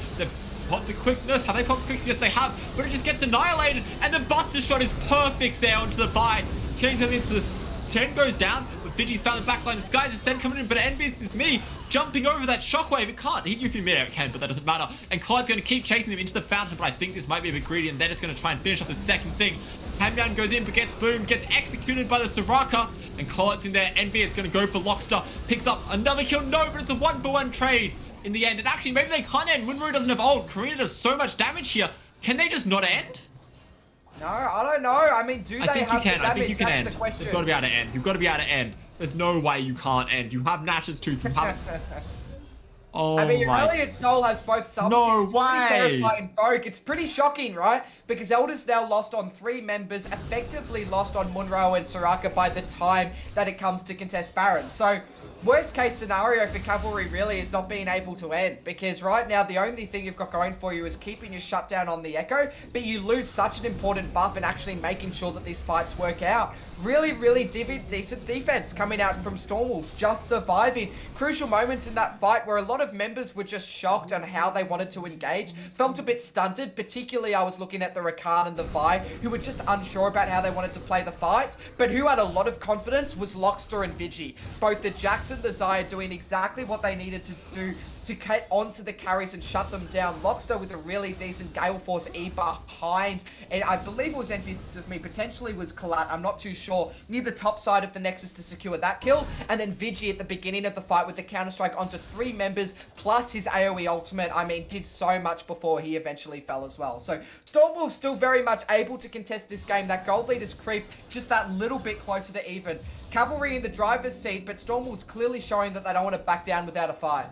popped the quickness? Have they popped quickness? Yes, they have. But it just gets annihilated. And the Buster Shot is perfect there onto the buy. Changing something into the Shen goes down. But Vigi's found the backline. This guy's just Shen coming in. But Envious is me jumping over that shockwave. It can't hit you if you mid-air. It can, but that doesn't matter. And Clyde's going to keep chasing him into the fountain. But I think this might be a bit greedy. And they're just going to try and finish off the second thing. Hamdown goes in, but gets boomed, gets executed by the Soraka, and Collette's in there. Envy is going to go for Lockster, picks up another kill. No, but it's a 1-for-1 trade in the end. And actually, maybe they can't end. Winro doesn't have ult. Karina does so much damage here. Can they just not end? No, I don't know. I mean, do they have the damage? I think you can end. That's the question. You've got to be able to end. You've got to be able to end. There's no way you can't end. You have Nash's tooth. You have... Oh, I mean, Elliot Soul has both subs. No it's way! Pretty terrifying folk. It's pretty shocking, right? Because Elder's now lost on 3 members, effectively lost on Munro and Soraka by the time that it comes to contest Baron. So, worst case scenario for Cavalry really is not being able to end. Because right now, the only thing you've got going for you is keeping your shutdown on the Echo, but you lose such an important buff in actually making sure that these fights work out. Really, really decent defense coming out from Stormwolf, just surviving. Crucial moments in that fight where a lot of members were just shocked on how they wanted to engage. Felt a bit stunted, particularly I was looking at the Rakan and the Vi, who were just unsure about how they wanted to play the fights, but who had a lot of confidence was Lockster and Vigi. Both the Jax and the Xayah doing exactly what they needed to do to get onto the carries and shut them down. Lockster with a really decent Gale Force E behind, and I believe it was Envious of me, potentially was Collat, I'm not too sure, near the top side of the Nexus to secure that kill, and then Vigi at the beginning of the fight with the Counter-Strike onto 3 members, plus his AoE ultimate, I mean, did so much before he eventually fell as well. So, Stormwolf still very much able to contest this game. That gold lead has creeped just that little bit closer to even. Cavalry in the driver's seat, but Stormwolf's clearly showing that they don't want to back down without a fight.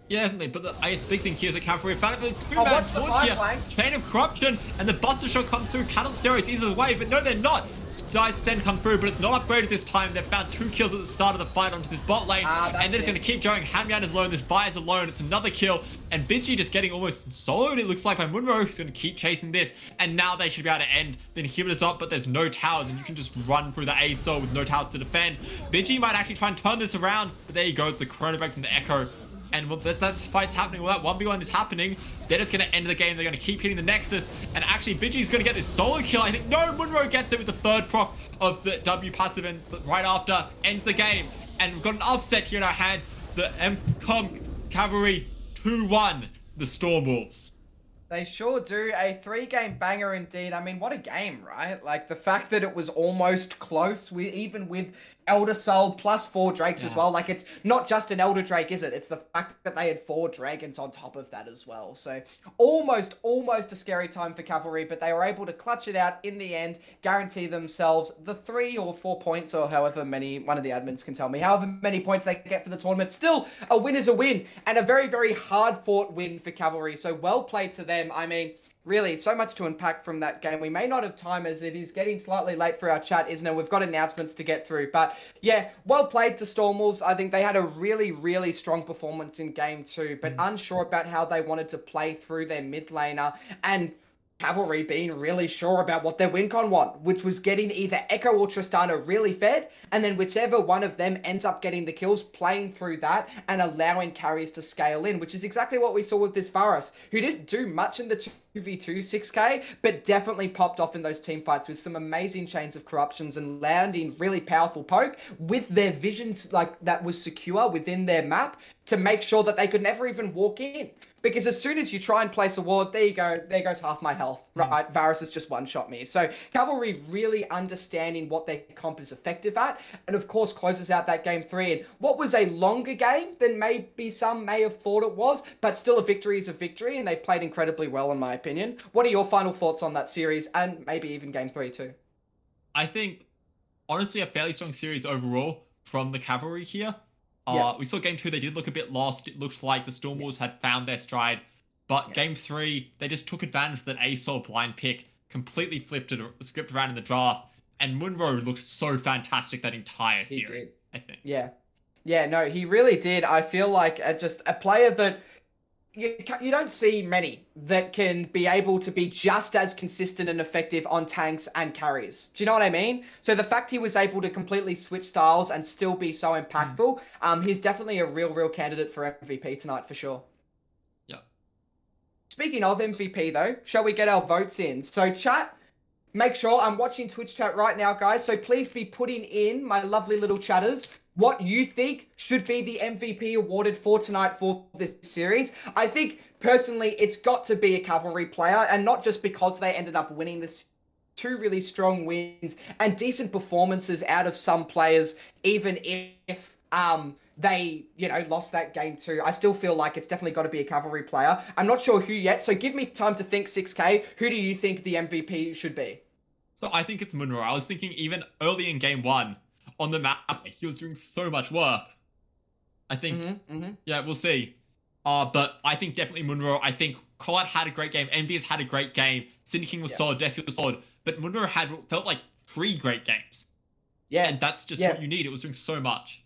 Yeah, definitely, but the big thing here is that Cavalry found it with 2 man what's the towards here. flank? Chain of Corruption, and the Buster Shot comes through. Cannon Steroids either way, but no, they're not. Dice Send come through, but it's not upgraded this time. They've found 2 kills at the start of the fight onto this bot lane, and then it's going to keep going. Hamyan is alone, this Vi is alone, it's another kill, and Vigi just getting almost soloed, it looks like, by Munro, who's going to keep chasing this, and now they should be able to end. Then Inhibitor is up, but there's no towers, and you can just run through the A soul with no towers to defend. Vigi might actually try and turn this around, but there you go, it's the Chronobreak from the Echo. And that fight's happening, well, that 1v1 is happening, they're just going to end the game. They're going to keep hitting the Nexus. And actually, Vigi's going to get this solo kill. I think, no, Munro gets it with the 3rd proc of the W passive, and right after, ends the game. And we've got an upset here in our hands. The MCOM Cavalry 2-1, the Stormwolves. They sure do. A 3-game banger indeed. I mean, what a game, right? Like, the fact that it was almost close, even with Elder Soul plus 4 Drakes as well. Like, it's not just an Elder Drake, is it? It's the fact that they had 4 Dragons on top of that as well. So, almost a scary time for Cavalry, but they were able to clutch it out in the end, guarantee themselves the 3 or 4 points, or however many, one of the admins can tell me, however many points they get for the tournament. Still, a win is a win, and a very, very hard-fought win for Cavalry. So, well played to them. I mean, really, so much to unpack from that game. We may not have time as it is getting slightly late for our chat, isn't it? We've got announcements to get through. But yeah, well played to Stormwolves. I think they had a really, really strong performance in game 2, but unsure about how they wanted to play through their mid laner. And Cavalry being really sure about what their win con want, which was getting either Echo or Tristana really fed, and then whichever one of them ends up getting the kills, playing through that and allowing carries to scale in, which is exactly what we saw with this Varus, who didn't do much in the 2v2 6k, but definitely popped off in those team fights with some amazing chains of corruptions and landing really powerful poke with their visions like that was secure within their map to make sure that they could never even walk in. Because as soon as you try and place a ward, there you go, there goes half my health, right? Varus has just one-shot me. So Cavalry really understanding what their comp is effective at, and of course closes out that game 3 in what was a longer game than maybe some may have thought it was, but still a victory is a victory, and they played incredibly well in my opinion. What are your final thoughts on that series, and maybe even game 3 too? I think, honestly, a fairly strong series overall from the Cavalry here. We saw game 2, they did look a bit lost. It looked like the Stormwolves had found their stride. But game 3, they just took advantage of that ASOL blind pick, completely flipped it, script around in the draft. And Munro looked so fantastic that entire series, he did. I think. Yeah, no, he really did. I feel like just a player that you don't see many that can be able to be just as consistent and effective on tanks and carries. Do you know what I mean? So the fact he was able to completely switch styles and still be so impactful, he's definitely a real candidate for MVP tonight for sure. Yeah. Speaking of MVP, though, shall we get our votes in? So, chat, make sure I'm watching Twitch chat right now, guys. So please be putting in, my lovely little chatters, what you think should be the MVP awarded for tonight for this series. I think, personally, it's got to be a Cavalry player, and not just because they ended up winning this. Two really strong wins and decent performances out of some players, even if they, lost that game too. I still feel like it's definitely got to be a Cavalry player. I'm not sure who yet, so give me time to think. 6K, who do you think the MVP should be? So I think it's Munro. I was thinking even early in game 1 on the map, he was doing so much work. I think, yeah, we'll see. But I think definitely Munro. I think Collat had a great game. Envious had a great game. Cindy King was solid. Desi was solid. But Munro felt like 3 great games. Yeah. And that's just what you need. It was doing so much.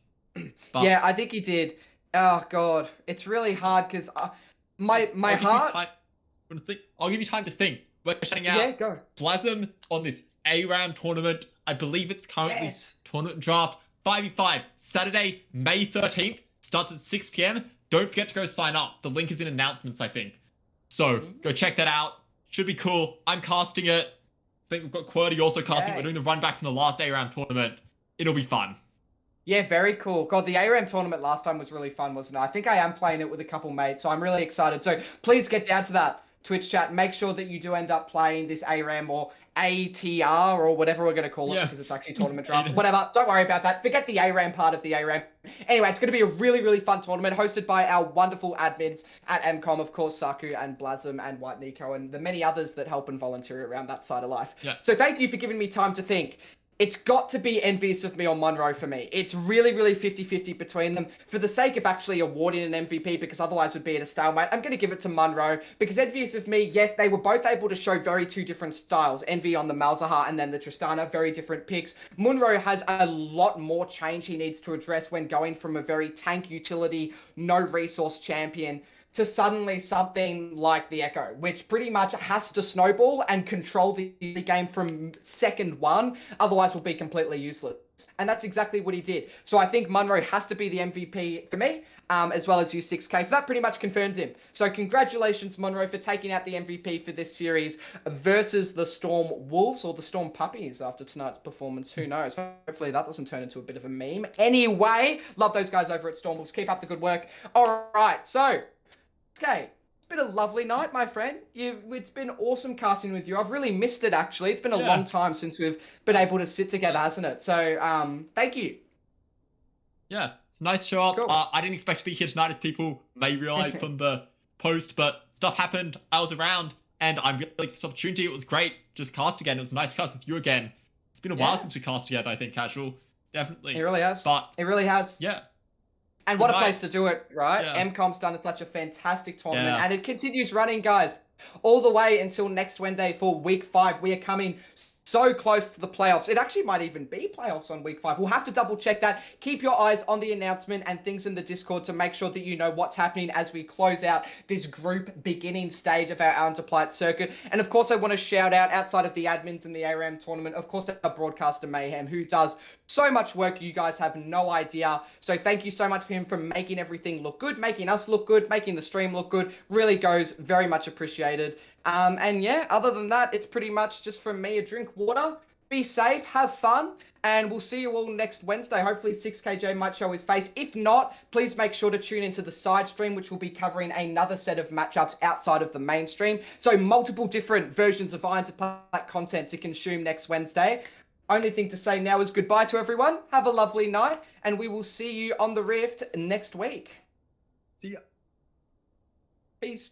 But, yeah, I think he did. Oh, God. It's really hard because my heart... I'll give you time to think. We're shutting out Blasm on this ARAM tournament. I believe it's currently tournament draft 5v5. Saturday, May 13th. Starts at 6 p.m. Don't forget to go sign up. The link is in announcements, I think. So, go check that out. Should be cool. I'm casting it. I think we've got QWERTY also casting. We're doing the run back from the last ARAM tournament. It'll be fun. Yeah, very cool. God, the ARAM tournament last time was really fun, wasn't it? I think I am playing it with a couple mates, so I'm really excited. So please get down to that Twitch chat. Make sure that you do end up playing this ARAM or ATR or whatever we're going to call it because it's actually tournament draft. Whatever. Don't worry about that. Forget the ARAM part of the ARAM. Anyway, it's going to be a really, really fun tournament hosted by our wonderful admins at MCOM, of course, Saku and Blasm and White Nico and the many others that help and volunteer around that side of life. Yeah. So thank you for giving me time to think. It's got to be Envious of Me or Munro for me. It's really, really 50-50 between them. For the sake of actually awarding an MVP, because otherwise would be at a stalemate, I'm going to give it to Munro. Because Envious of Me, yes, they were both able to show very two different styles. Envy on the Malzahar and then the Tristana, very different picks. Munro has a lot more change he needs to address when going from a very tank utility, no resource champion to suddenly something like the Echo, which pretty much has to snowball and control the game from second one, otherwise will be completely useless. And that's exactly what he did. So I think Munro has to be the MVP for me, as well as you 6K. So that pretty much confirms him. So congratulations, Munro, for taking out the MVP for this series versus the Storm Wolves or the Storm Puppies after tonight's performance. Who knows? Hopefully that doesn't turn into a bit of a meme. Anyway, love those guys over at Storm Wolves. Keep up the good work. All right, so... Okay, it's been a lovely night, my friend. It's been awesome casting with you. I've really missed it, actually. It's been a long time since we've been able to sit together, hasn't it? So, thank you. Yeah, nice show up. Cool. I didn't expect to be here tonight, as people may realize from the post, but stuff happened. I was around, and I really liked this opportunity. It was great. Just cast again. It was nice to cast with you again. It's been a while since we cast together, I think, Casual. Definitely. It really has. But it really has. Yeah. And what a place to do it, right? Yeah. MCOM's done such a fantastic tournament, and it continues running, guys, all the way until next Wednesday for week 5. We are coming so close to the playoffs. It actually might even be playoffs on week 5. We'll have to double check that. Keep your eyes on the announcement and things in the Discord to make sure that you know what's happening as we close out this group beginning stage of our Underplight circuit. And of course, I want to shout out, outside of the admins in the ARAM tournament, of course, our broadcaster Mayhem, who does so much work. You guys have no idea. So thank you so much for him for making everything look good, making us look good, making the stream look good. Really goes very much appreciated. And yeah, other than that, it's pretty much just from me, a drink water, be safe, have fun, and we'll see you all next Wednesday. Hopefully 6KJ might show his face. If not, please make sure to tune into the side stream, which will be covering another set of matchups outside of the mainstream. So multiple different versions of Iron to Plat content to consume next Wednesday. Only thing to say now is goodbye to everyone. Have a lovely night, and we will see you on the Rift next week. See ya. Peace.